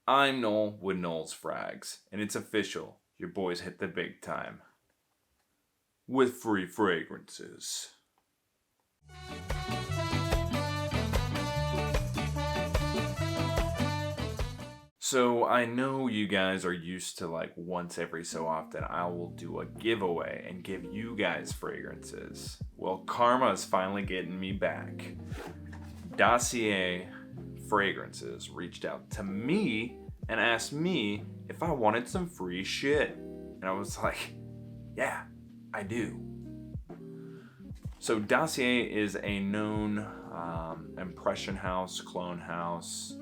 I'm Noel with Noel's Frags, and it's official. Your boys hit the big time with free fragrances. So I know you guys are used to like once every so often I will do a giveaway and give you guys fragrances. Well, karma is finally getting me back. Dossier Fragrances reached out to me and asked me if I wanted some free shit. And I was like, yeah, I do. So Dossier is a known impression house, clone house.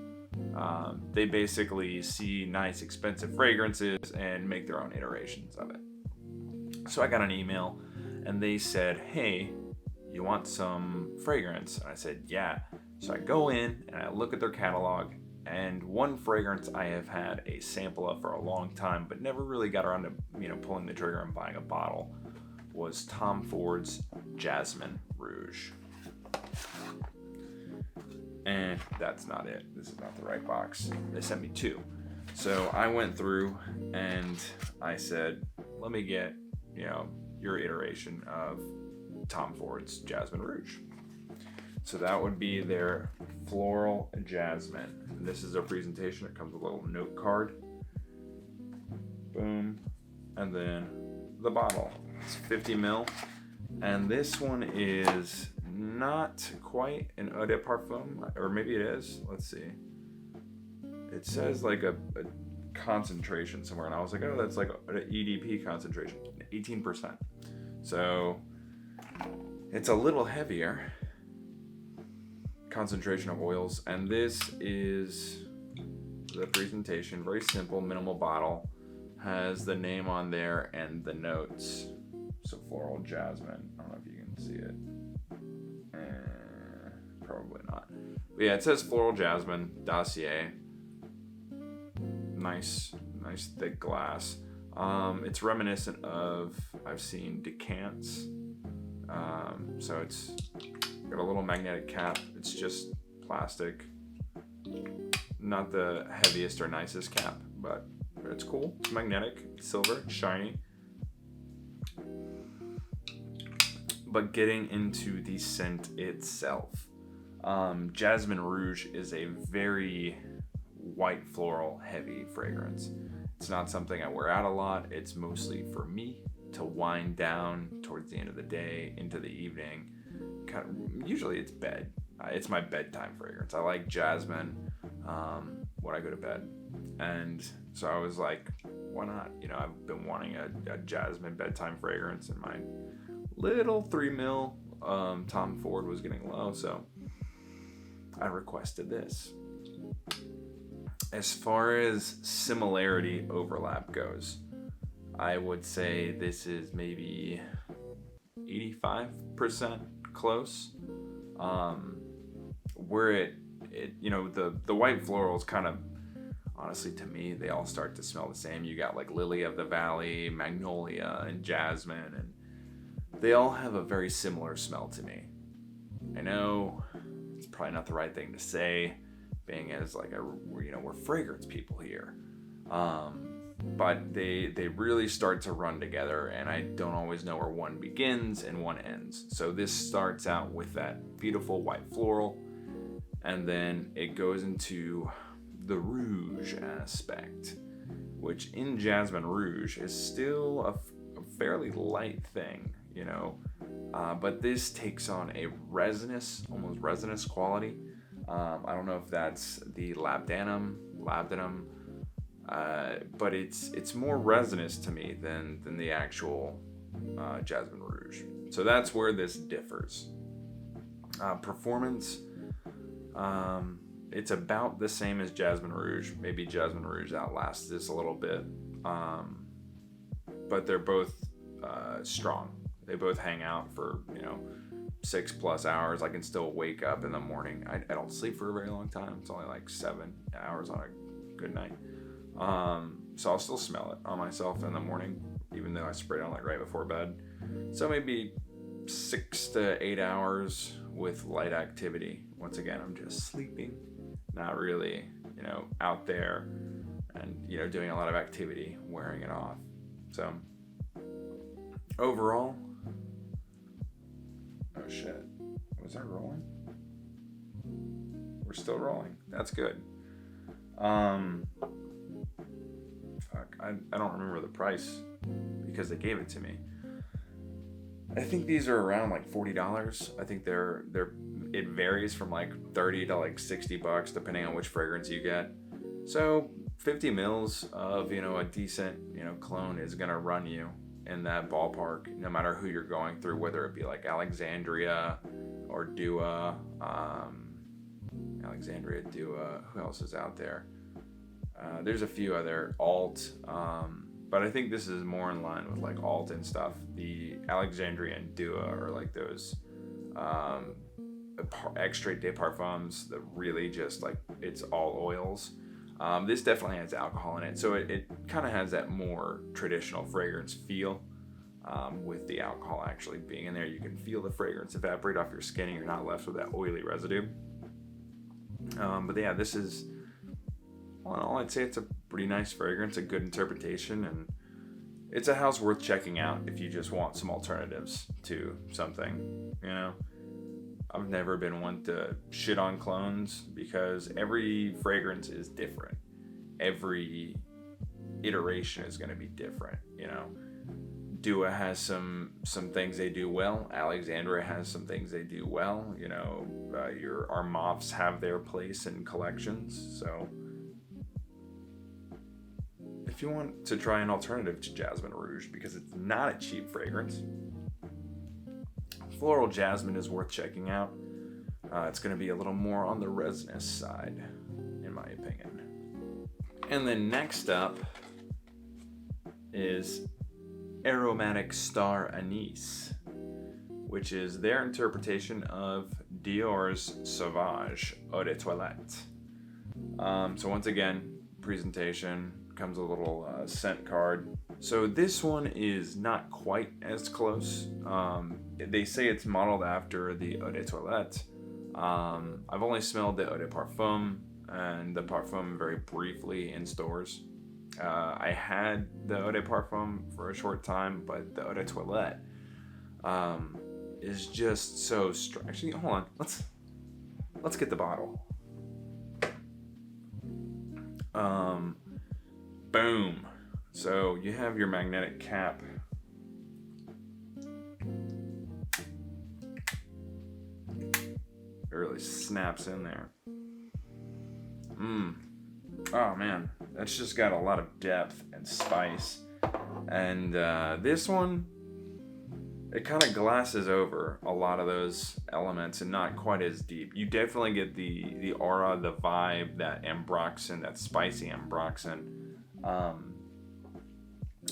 They basically see nice, expensive fragrances and make their own iterations of it. So I got an email and they said, hey, you want some fragrance? And I said, yeah. So I go in and I look at their catalog, and one fragrance I have had a sample of for a long time, but never really got around to, pulling the trigger and buying a bottle, was Tom Ford's Jasmin Rouge. And that's not it. This is not the right box. They sent me two. So I went through and I said, let me get, your iteration of Tom Ford's Jasmin Rouge. So that would be their Floral Jasmine. And this is their presentation. It comes with a little note card. Boom. And then the bottle. It's 50 ml. And this one is not quite an eau de parfum, or maybe it is. Let's see. It says like a concentration somewhere, and I was like, oh, that's like an EDP concentration, 18%. So it's a little heavier concentration of oils, and this is the presentation. Very simple, minimal bottle, has the name on there and the notes. So Floral Jasmine. I don't know if you can see it. Probably not. But yeah, it says Floral Jasmine, Dossier. Nice thick glass. It's reminiscent of, I've seen decants. So it's got a little magnetic cap. It's just plastic. Not the heaviest or nicest cap, but it's cool. It's magnetic, silver, shiny. But getting into the scent itself, Jasmin Rouge is a very white floral heavy fragrance. It's not something I wear out a lot. It's mostly for me to wind down towards the end of the day into the evening. Usually it's bed. It's my bedtime fragrance. I like jasmine when I go to bed. And so I was like, why not? I've been wanting a jasmine bedtime fragrance, and my little 3 ml Tom Ford was getting low, so I requested this. As far as similarity overlap goes, I would say this is maybe 85% close. Where it the white florals kind of, honestly, to me, they all start to smell the same. You got like Lily of the Valley, Magnolia, and Jasmine, and they all have a very similar smell to me. I know it's probably not the right thing to say, being as like we're fragrance people here, but they really start to run together, and I don't always know where one begins and one ends. So this starts out with that beautiful white floral, and then it goes into the rouge aspect, which in Jasmin Rouge is still a fairly light thing, but this takes on a almost resinous quality. I don't know if that's the labdanum, but it's more resinous to me than the actual Jasmin Rouge. So that's where this differs. Performance, it's about the same as Jasmin Rouge. Maybe Jasmin Rouge outlasts this a little bit, but they're both strong. They both hang out for 6+ hours. I can still wake up in the morning. I don't sleep for a very long time. It's only like 7 hours on a good night. So I'll still smell it on myself in the morning, even though I spray it on like right before bed. So maybe 6 to 8 hours with light activity. Once again, I'm just sleeping, not really, out there and, you know, doing a lot of activity, wearing it off. So overall, oh shit, was that rolling? We're still rolling. That's good. Fuck, I don't remember the price because they gave it to me. I think these are around like $40. I think it varies from like 30 to like $60 depending on which fragrance you get. So 50 mils of, you know, a decent, you know, cologne is gonna run you in that ballpark, no matter who you're going through, whether it be like Alexandria or Dua, who else is out there? There's a few other Alt, but I think this is more in line with like Alt and stuff. The Alexandria and Dua are like those extrait de parfums that really just like, it's all oils. This definitely has alcohol in it, so it kind of has that more traditional fragrance feel. With the alcohol actually being in there, you can feel the fragrance evaporate off your skin and you're not left with that oily residue. But yeah, this is, all in all, I'd say it's a pretty nice fragrance, a good interpretation, and it's a house worth checking out if you just want some alternatives to something, you know. I've never been one to shit on clones because every fragrance is different. Every iteration is going to be different, you know. Dua has some things they do well. Alexandria has some things they do well. You know, your Armafs have their place in collections. So if you want to try an alternative to Jasmin Rouge, because it's not a cheap fragrance, Floral Jasmine is worth checking out. It's going to be a little more on the resinous side, in my opinion. And then next up is Aromatic Star Anise, which is their interpretation of Dior's Sauvage Eau de Toilette. So once again, presentation, comes a little scent card. So this one is not quite as close. They say it's modeled after the Eau de Toilette. I've only smelled the Eau de Parfum and the Parfum very briefly in stores. I had the Eau de Parfum for a short time, but the Eau de Toilette is just so strong. Actually, hold on. Let's get the bottle. Boom. So you have your magnetic cap. It really snaps in there. Oh man, that's just got a lot of depth and spice. And this one, it kind of glasses over a lot of those elements and not quite as deep. You definitely get the aura, the vibe, that ambroxan, that spicy ambroxan.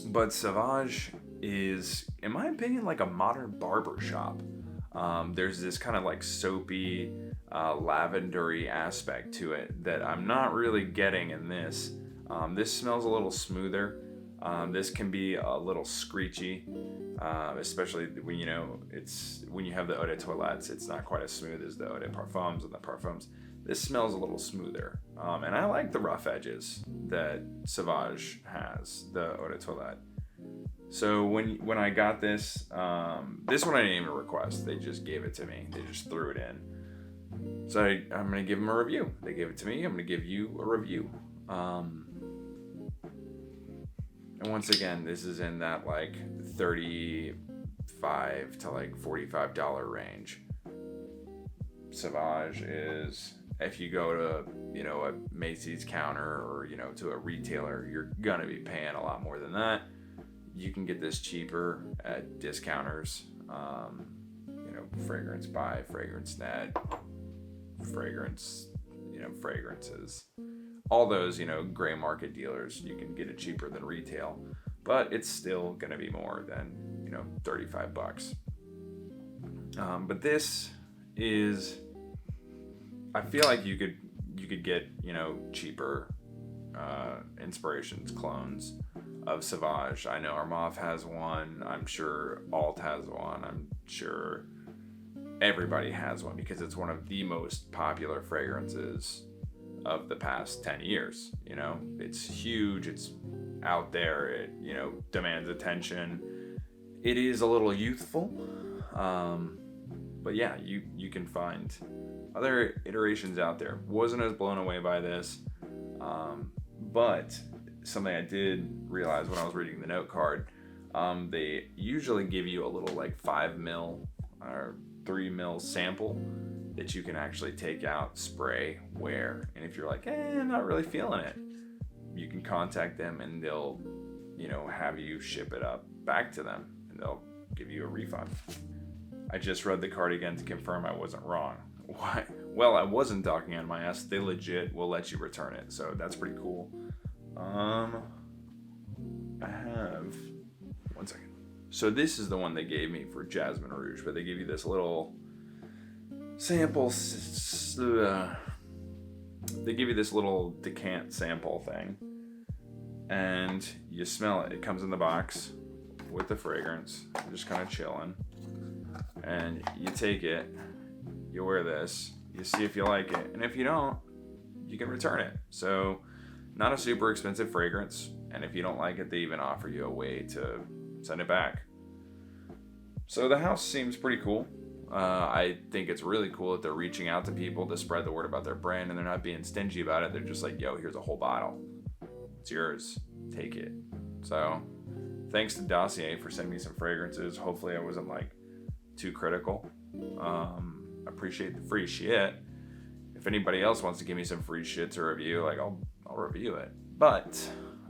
But Sauvage is, in my opinion, like a modern barber shop. There's this kind of like soapy, lavendery aspect to it that I'm not really getting in this. This smells a little smoother. This can be a little screechy, especially when when you have the Eau de Toilettes. It's not quite as smooth as the Eau de Parfums and the Parfums. This smells a little smoother, and I like the rough edges that Sauvage has, the Eau de Toilette. So when I got this one I didn't even request. They just gave it to me. They just threw it in. So I'm going to give them a review. They gave it to me. I'm going to give you a review. And once again, this is in that like $35 to like $45 range. Sauvage is, if you go to, a Macy's counter or, to a retailer, you're going to be paying a lot more than that. You can get this cheaper at discounters, Fragrance Buy, Fragrance Net, fragrances. All those, gray market dealers, you can get it cheaper than retail, but it's still going to be more than, $35. But this is, I feel like you could get, cheaper Inspirations clones of Sauvage. I know Armaf has one. I'm sure Alt has one. I'm sure everybody has one because it's one of the most popular fragrances of the past 10 years. You know, it's huge, it's out there, it, you know, demands attention. It is a little youthful, but yeah, you can find other iterations out there. Wasn't as blown away by this, but something I did realize when I was reading the note card, they usually give you a little like 5 mil or 3 mil sample that you can actually take out, spray, wear, and if you're like, I'm not really feeling it, you can contact them and they'll, you know, have you ship it up back to them and they'll give you a refund. I just read the card again to confirm I wasn't wrong. Why? Well, I wasn't talking on my ass. They legit will let you return it, so that's pretty cool. I have, one second. So this is the one they gave me for Jasmin Rouge, but they give you this little sample, they give you this little decant sample thing, and you smell it. It comes in the box with the fragrance. You're just kind of chilling, and you take it, you wear this, you see if you like it, and if you don't, you can return it. So not a super expensive fragrance, and if you don't like it, they even offer you a way to send it back. So the house seems pretty cool. I think it's really cool that they're reaching out to people to spread the word about their brand, and they're not being stingy about it. They're just like, yo, here's a whole bottle. It's yours. Take it. So thanks to Dossier for sending me some fragrances. Hopefully I wasn't like too critical. Appreciate the free shit. If anybody else wants to give me some free shit to review, like I'll review it. But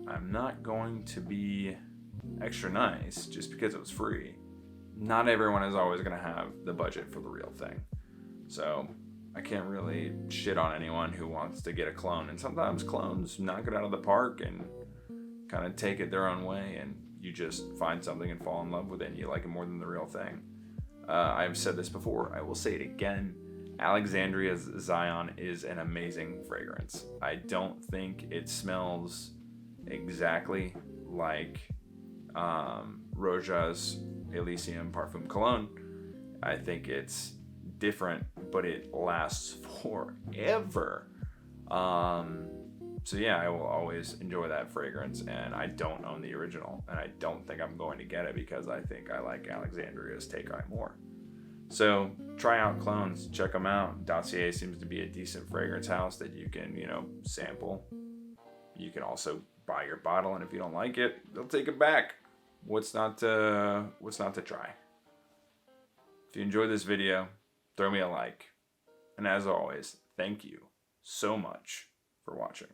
I'm not going to be extra nice just because it was free. Not everyone is always going to have the budget for the real thing. So I can't really shit on anyone who wants to get a clone. And sometimes clones knock it out of the park and kind of take it their own way, and you just find something and fall in love with it and you like it more than the real thing. I've said this before. I will say it again. Alexandria's Zion is an amazing fragrance. I don't think it smells exactly like Roja's Elysium Parfum Cologne. I think it's different, but it lasts forever. So yeah, I will always enjoy that fragrance, and I don't own the original, and I don't think I'm going to get it because I think I like Alexandria's Take Eye more. So try out clones, check them out. Dossier seems to be a decent fragrance house that you can, you know, sample. You can also buy your bottle, and if you don't like it, they'll take it back. What's not to try? If you enjoyed this video, throw me a like. And as always, thank you so much for watching.